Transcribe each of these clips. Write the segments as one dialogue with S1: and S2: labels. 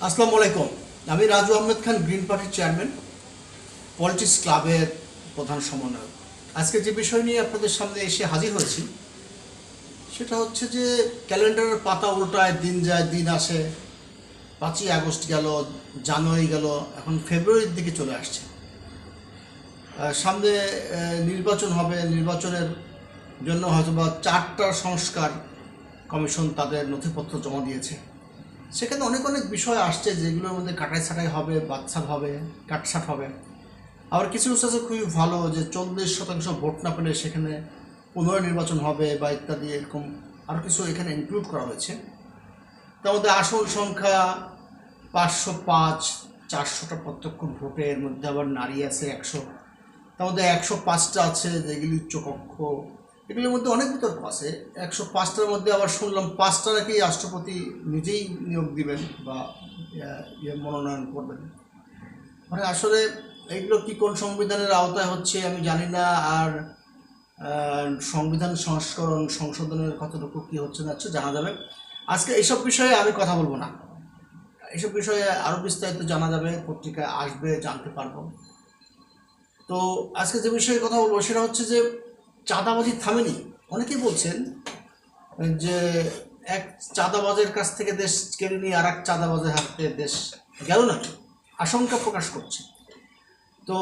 S1: আসসালামু আলাইকুম। আমি রাজু আহমেদ খান, গ্রিন পার্টির চেয়ারম্যান, পলিটিক্স ক্লাবের প্রধান সমন্বয়ক। আজকে যে বিষয় নিয়ে আপনাদের সামনে এসে হাজির হয়েছি সেটা হচ্ছে যে ক্যালেন্ডারের পাতা উল্টায়, দিন যায় দিন আসে। 5ই আগস্ট গেল, জানুয়ারি গেল, এখন ফেব্রুয়ারির দিকে চলে আসছে। সামনে নির্বাচন হবে। নির্বাচনের জন্য হয়তোবা 4টা সংস্কার কমিশন তাদের নথিপত্র জমা দিয়েছে। সেখানে অনেক অনেক বিষয় আসছে যেগুলোর মধ্যে কাটাই ছাটাই হবে, বাচ্চাট হবে, কাটছাট হবে। আবার কিছু কিছু আছে খুবই ভালো, যে 40% ভোট না পেলে সেখানে পুনর্নির্বাচন হবে বা ইত্যাদি, এরকম আরও কিছু এখানে ইনক্লুড করা হয়েছে। তার মধ্যে আসন সংখ্যা 505, 400টা প্রত্যক্ষ ভোটের মধ্যে আবার নারী আছে 100, তার মধ্যে 105টা আছে যেগুলি উচ্চকক্ষ। এগুলোর মধ্যে অনেক বিতর্ক আছে। 105টার মধ্যে আবার শুনলাম 5টা নাকি রাষ্ট্রপতি নিজেই নিয়োগ দিবেন বা মনোনয়ন করবেন। মানে আসলে এইগুলো কি কোন সংবিধানের আওতায় হচ্ছে আমি জানি না। আর সংবিধান সংস্করণ সংশোধনের কতটুকু কি হচ্ছে না হচ্ছে জানা যাবে। আজকে এইসব বিষয়ে আমি কথা বলবো না। এইসব বিষয়ে আরও বিস্তারিত জানা যাবে, পত্রিকায় আসবে, জানতে পারবো। তো আজকে যে বিষয়ে কথা বলবো সেটা হচ্ছে যে চাঁদাবাজি থামেনি। অনেকেই বলছেন যে এক চাঁদাবাজের কাছ থেকে দেশ কেড়ে নিয়ে আর এক চাঁদাবাজের হাতে দেশ গেল নাকি, আশঙ্কা প্রকাশ করছে। তো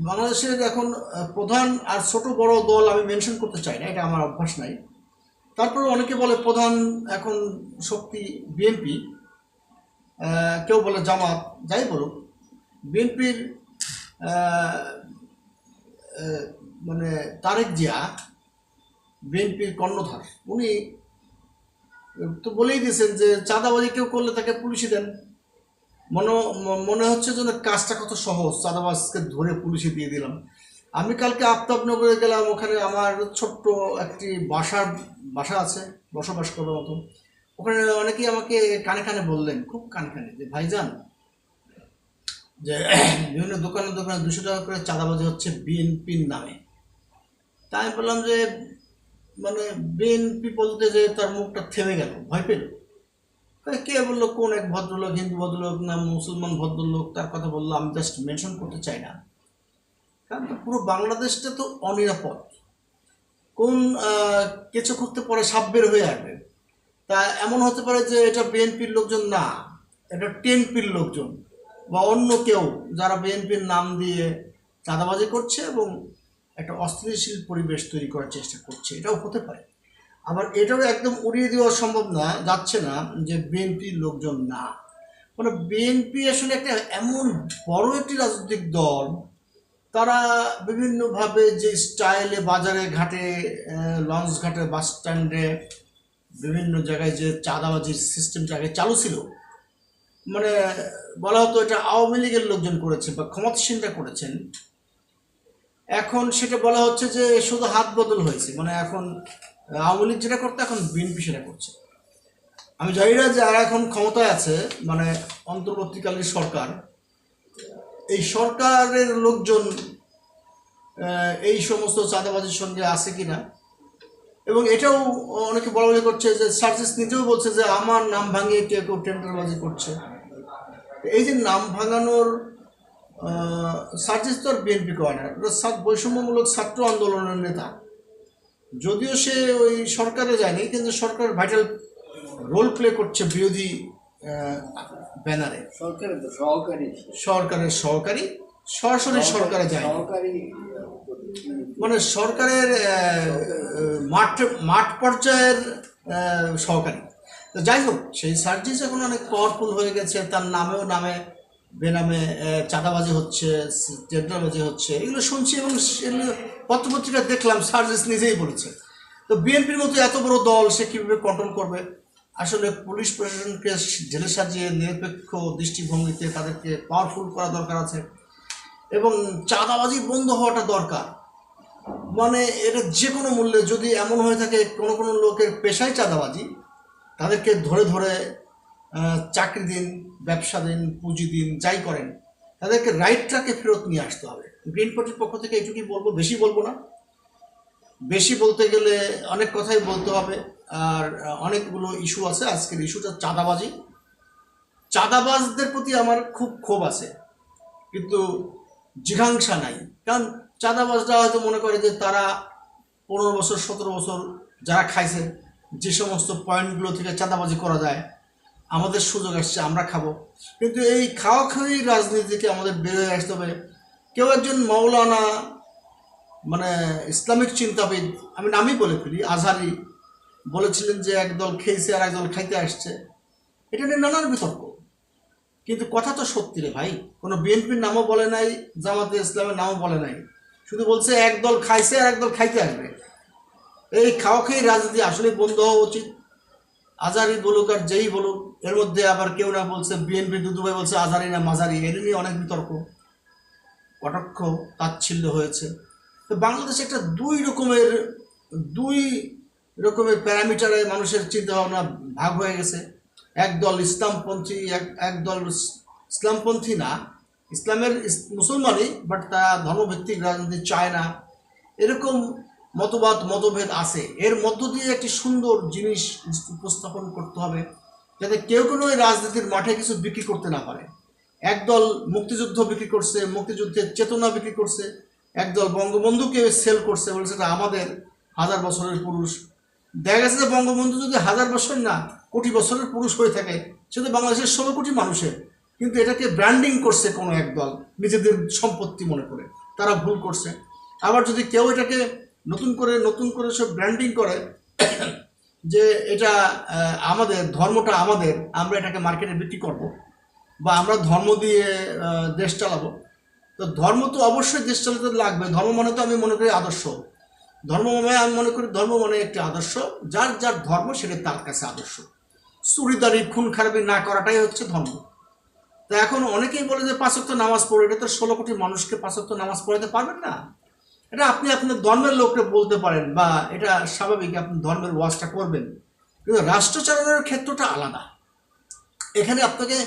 S1: বাংলাদেশের এখন প্রধান আর ছোট বড় দল আমি মেনশন করতে চাই না, এটা আমার অভ্যাস নাই। তারপরে অনেকে বলে প্রধান এখন শক্তি বিএনপি, কেউ বলে জামাত, যাই বলুক। বিএনপির মানে তারেক জিয়া বিএনপির কর্ণধার, উনি তো বলেই দিয়েছেন যে চাঁদাবাজি কেউ করলে তাকে পুলিশে দেন। মনে হচ্ছে যেন কাজটা কত সহজ, চাঁদাবাজকে ধরে পুলিশে দিয়ে দিলাম। আমি কালকে আফতাবনগরে গেলাম, ওখানে আমার ছোট্ট একটি বাসা আছে বসবাস করার মতো। ওখানে অনেকেই আমাকে কানে কানে বললেন, খুব কানে কানে, যে ভাইজান, যে বিভিন্ন দোকানে দোকানে 200 টাকা করে চাঁদাবাজি হচ্ছে বিএনপির নামে। তাই আমি বললাম যে মানে বিএনপি বলতে যে তার মুখটা থেমে গেল, ভয় পেল। কে বললো, কোন এক ভদ্রলোক, হিন্দু ভদ্রলোক না মুসলমান ভদ্রলোক, তার কথা বললো। আমি জাস্ট মেনশন করতে চাই না, কারণ তো পুরো বাংলাদেশটা তো অনিরাপদ। কোন কিছু করতে পরে সাপ বের হয়ে আসবে। তা এমন হতে পারে যে এটা বিএনপির লোকজন না, এটা টিএনপির লোকজন বা অন্য কেউ, যারা বিএনপির নাম দিয়ে চাঁদাবাজি করছে এবং একটা অস্থিতিশীল পরিবেশ তৈরি করার চেষ্টা করছে, এটাও হতে পারে। আবার এটাও একদম উড়িয়ে দেওয়া সম্ভব না, যাচ্ছে না যে বিএনপির লোকজন না। মানে বিএনপি আসলে একটা এমন বড় একটি রাজনৈতিক দল, তারা বিভিন্নভাবে যে স্টাইলে বাজারে ঘাটে, লঞ্চ ঘাটে, বাস স্ট্যান্ডে, বিভিন্ন জায়গায় যে চাঁদাবাজির সিস্টেমটা আগে চালু ছিল, মানে বলা হতো এটা আওয়ামী লীগের লোকজন করেছে বা ক্ষমতাসীনরা করেছেন। এখন সেটা বলা হচ্ছে যে শুধু হাত বদল হয়েছে, মানে এখন আওয়ামী লীগ যেটা করতে এখন বিএনপি সেটা করছে। আমি জানি না যারা এখন ক্ষমতায় আছে, মানে অন্তর্বর্তীকালীন সরকার, এই সরকারের লোকজন এই সমস্ত চাঁদাবাজির সঙ্গে আছে কিনা। এবং এটাও অনেকে বলাবলি করছে যে সার্জিস নিজেও বলছে যে আমার নাম ভাঙিয়ে কেউ কেউ টেন্ডারবাজি করছে। এই যে নাম ভাঙানোর সার্জিস তো আর বিএনপি করে না, বৈষম্যমূলক ছাত্র আন্দোলনের নেতা। যদিও সে ওই সরকারে যায়নি, কিন্তু সরকার ভাইটাল রোল প্লে করছে বিরোধী ব্যানারে। সরকারের সহকারী, সরাসরি সরকারে যায়, মানে সরকারের মাঠ পর্যায়ের সহকারী। তো যাই হোক, সেই সার্জিস এখন অনেক পাওয়ারফুল হয়ে গেছে, তার নামে বেনামে চাঁদাবাজি হচ্ছে, টেন্ডারবাজি হচ্ছে, এগুলো শুনছি এবং পত্রপত্রিকায় দেখলাম সার্জিস নিজেই বলেছে। তো বিএনপির মতো এত বড় দল সে কীভাবে কন্ট্রোল করবে? আসলে পুলিশ প্রশাসনকে ঢেলে সাজিয়ে নিরপেক্ষ দৃষ্টিভঙ্গিতে তাদেরকে পাওয়ারফুল করা দরকার আছে, এবং চাঁদাবাজি বন্ধ হওয়াটা দরকার। মানে এটা যে কোনো মূল্যে, যদি এমন হয়ে থাকে কোনো কোনো লোকের পেশায় চাঁদাবাজি, তাদেরকে ধরে ধরে চাকরি দিন, ব্যবসা দিন, পুঁজি দিন, যাই করেন, তাদেরকে রাইট ট্র্যাকে ফেরত নিয়ে আসতে হবে। গ্রিন পার্টির পক্ষ থেকে এইটুকুই বলবো, বেশি বলবো না। বেশি বলতে গেলে অনেক কথাই বলতে হবে, আর অনেকগুলো ইস্যু আছে। আজকের ইস্যুটা চাঁদাবাজি। চাঁদাবাজদের প্রতি আমার খুব ক্ষোভ আছে, কিন্তু জিঘাংসা নাই। কারণ চাঁদাবাজরা হয়তো মনে করে যে তারা 15 বছর 17 বছর যারা খাইছে, যে সমস্ত পয়েন্টগুলো থেকে চাঁদাবাজি করা যায়, আমাদের সুযোগ আসছে আমরা খাবো। কিন্তু এই খাওয়া খাওয়ি রাজনীতি থেকে আমাদের বের হয়ে আসতে হবে। কেউ একজন মৌলানা, মানে ইসলামিক চিন্তাবিদ, আমি নামই বলে ফেলি, আজহারি, বলেছিলেন যে একদল খেয়েছে আর একদল খাইতে আসছে। এটা নিয়ে নানান বিতর্ক, কিন্তু কথা তো সত্যি রে ভাই। কোনো বিএনপির নামও বলে নাই, জামাতে ইসলামের নামও বলে নাই, শুধু বলছে একদল খাইছে আর একদল খাইতে আসবে। এই খাওয়া খেয়ে রাজনীতি আসলে বন্ধ হওয়া উচিত। আজারি বলুক আর যেই বলুক, এর মধ্যে আবার কেউ না বলছে বিএনপি দুদু ভাই বলছে আজারি না মাজারি, এটা নিয়ে অনেক বিতর্ক, কটাক্ষ, তাচ্ছিল্য হয়েছে। তো বাংলাদেশে একটা দুই রকমের প্যারামিটারে মানুষের চিন্তাভাবনা ভাগ হয়ে গেছে। একদল ইসলামপন্থী, একদল ইসলামপন্থী না, ইসলামের মুসলমানই, বাট তারা ধর্মভিত্তিক রাজনীতি চায় না, এরকম মতভেদ আছে। এর মধ্য দিয়ে একটি সুন্দর জিনিস উপস্থাপন করতে হবে, যাতে কেউ কোনো ওই রাজনীতির মাঠে কিছু বিক্রি করতে না পারে। একদল মুক্তিযুদ্ধ বিক্রি করছে, মুক্তিযুদ্ধের চেতনা বিক্রি করছে, একদল বঙ্গবন্ধুকে সেল করছে, বলছে এটা আমাদের 1000 বছরের পুরুষ। দেখা গেছে যে বঙ্গবন্ধু যদি 1000 বছর না কোটি বছরের পুরুষ হয়ে থাকে, সেটা বাংলাদেশের 16 কোটি মানুষের, কিন্তু এটাকে ব্র্যান্ডিং করছে কোনো একদল নিজেদের সম্পত্তি মনে করে, তারা ভুল করছে। আবার যদি কেউ এটাকে নতুন করে সব ব্র্যান্ডিং করে যে এটা আমাদের ধর্মটা, আমরা এটাকে মার্কেটে বিক্রি করব, বা আমরা ধর্ম দিয়ে দেশ চালাবো, তো ধর্ম তো অবশ্যই দেশ চালাতে লাগবে। ধর্ম মানে তো আমি মনে করি আদর্শ, আমি মনে করি ধর্ম মানে একটি আদর্শ, যার যার ধর্ম সেটা তার কাছে আদর্শ। চুরিদারি খুন খারাপি না করাটাই হচ্ছে ধর্ম। তা এখন অনেকেই বলে যে 5 ওয়াক্ত নামাজ পড়ে, এটা তো 16 কোটি মানুষকে 5 ওয়াক্ত নামাজ পড়াতে পারবেন না। এটা আপনি আপনার ধর্মের লোককে বলতে পারেন, বা এটা স্বাভাবিক, আপনি ধর্মের ওয়াজটা করবেন, কিন্তু রাষ্ট্র চালানোর ক্ষেত্রটা আলাদা। এখানে আপনাকে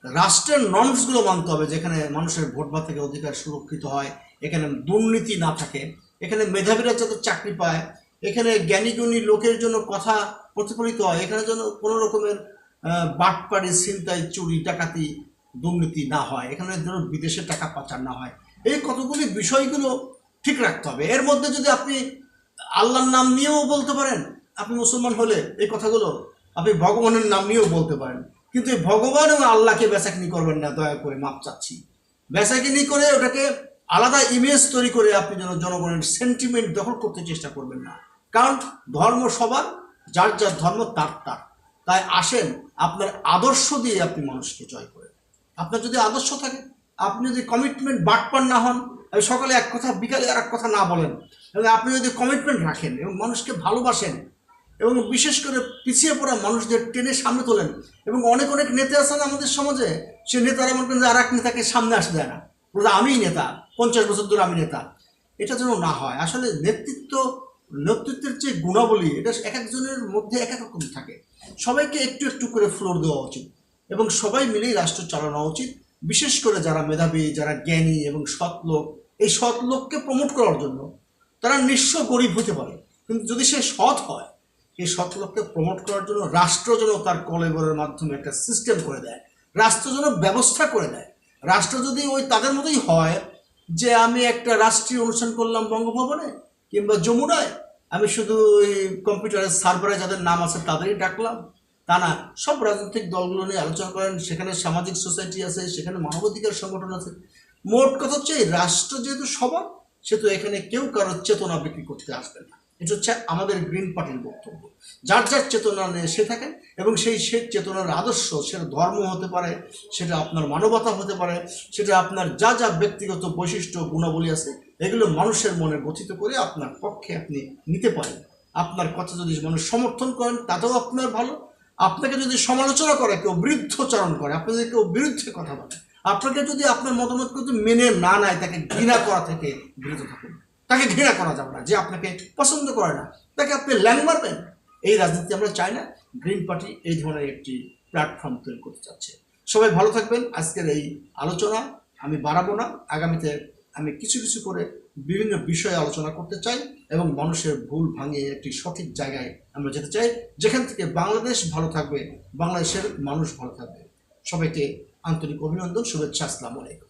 S1: রাষ্ট্রের নর্মসগুলো মানতে হবে, যেখানে মানুষের ভোট ভাত থেকে অধিকার সুরক্ষিত হয়, এখানে দুর্নীতি না থাকে, এখানে মেধাবীরা যাতে চাকরি পায়, এখানে জ্ঞানীগুণী লোকের জন্য কথা প্রতিফলিত হয়, এখানে যেন কোনো রকমের বাটপাড়ি, ছিনতাই, চুরি, ডাকাতি, দুর্নীতি না হয়, এখানে যেন বিদেশে টাকা পাচার না হয়। এই কতগুলি বিষয়গুলো ঠিক রাখতে হবে। এর মধ্যে যদি আপনি আল্লাহর নাম নিয়েও বলতে পারেন, আপনি মুসলমান হলে এই কথাগুলো আপনি ভগবানের নাম নিয়েও বলতে পারেন, কিন্তু এই ভগবান এবং আল্লাহকে বেচাকিনি করবেন না, দয়া করে মাপ চাচ্ছি। বেচাকিনি করে ওটাকে আলাদা ইমেজ তৈরি করে আপনি যেন জনগণের সেন্টিমেন্ট দখল করতে চেষ্টা করবেন না। কারণ ধর্ম সবার, যার যার ধর্ম তার তার। তাই আসেন আপনার আদর্শ দিয়ে আপনি মানুষকে জয় করেন। আপনার যদি আদর্শ থাকে, আপনি যদি কমিটমেন্ট বাটপার না হন, সকালে এক কথা বিকালে আর এক কথা না বলেন, এবং আপনি যদি কমিটমেন্ট রাখেন এবং মানুষকে ভালোবাসেন, এবং বিশেষ করে পিছিয়ে পড়া মানুষদের টেনে সামনে তোলেন। এবং অনেক নেতা আছেন আমাদের সমাজে, সে নেতারা মনে করেন যে আর এক নেতাকে সামনে আসতে দেয় না, বলে আমিই নেতা, 50 বছর ধরে আমি নেতা। এটা যেন না হয়। আসলে নেতৃত্বের যে গুণাবলী, এটা এক একজনের মধ্যে এক এক রকম থাকে। সবাইকে একটু একটু করে ফ্লোর দেওয়া উচিত, এবং সবাই মিলেই রাষ্ট্র চালানো উচিত। বিশেষ করে যারা মেধাবী, যারা জ্ঞানী এবং সৎ লোক, এই সৎ লোককে প্রমোট করার জন্য, তারা নিঃস্ব গরিব হতে পারে, কিন্তু যদি সে সৎ হয়, এই সৎ লোককে প্রমোট করার জন্য রাষ্ট্র যেন তার কলেবরের মাধ্যমে একটা সিস্টেম করে দেয়, রাষ্ট্র যেন ব্যবস্থা করে দেয়। রাষ্ট্র যদি ওই তাদের মতোই হয় যে আমি একটা রাষ্ট্রীয় অনুষ্ঠান করলাম বঙ্গভবনে কিংবা যমুনায়, আমি শুধু ওই কম্পিউটারের সার্ভারে যাদের নাম আছে তাদেরই ডাকলাম, তা না, সব রাজনৈতিক দলগুলো নিয়ে আলোচনা করেন, সেখানে সামাজিক সোসাইটি আছে, সেখানে মানবাধিকার সংগঠন আছে। মোট কথা হচ্ছে এই রাষ্ট্র যেহেতু সবার, সেহেতু এখানে কেউ কারোর চেতনা বিক্রি করতে আসবে না। এটা হচ্ছে আমাদের গ্রিন পার্টির বক্তব্য। যার যার চেতনা নিয়ে সে থাকেন, এবং সেই চেতনার আদর্শ, সেটা ধর্ম হতে পারে, সেটা আপনার মানবতা হতে পারে, সেটা আপনার যা যা ব্যক্তিগত বৈশিষ্ট্য গুণাবলী আছে, এগুলো মানুষের মনে গঠিত করে আপনার পক্ষে আপনি নিতে পারেন। আপনার কথা যদি মানুষ সমর্থন করেন, তাতেও আপনার ভালো। আপনাকে যদি সমালোচনা করে, কেউ বিরুদ্ধচারণ করে, আপনি যদি কেউ বিরুদ্ধে কথা বলে, আপনাকে যদি আপনার মতামত কিন্তু মেনে না নেয়, তাকে ঘৃণা করা থেকে বিরত থাকুন। তাকে ঘৃণা করা যাবে না। যে আপনাকে পছন্দ করে না, তাকে আপনি ল্যাং মারবেন। এই রাজনীতি আমরা চাই না। গ্রিন পার্টি এই ধরনের একটি প্ল্যাটফর্ম তৈরি করতে চাচ্ছে। সবাই ভালো থাকবেন। আজকের এই আলোচনা আমি বাড়াবো না, আগামীতে আমি কিছু কিছু করে বিভিন্ন বিষয়ে আলোচনা করতে চাই, এবং মানুষের ভুল ভাঙিয়ে একটি সঠিক জায়গায় আমরা যেতে চাই, যেখান থেকে বাংলাদেশ ভালো থাকবে, বাংলাদেশের মানুষ ভালো থাকবে। সবাইকে আন্তরিক অভিনন্দন, শুভেচ্ছা, আসসালামু আলাইকুম।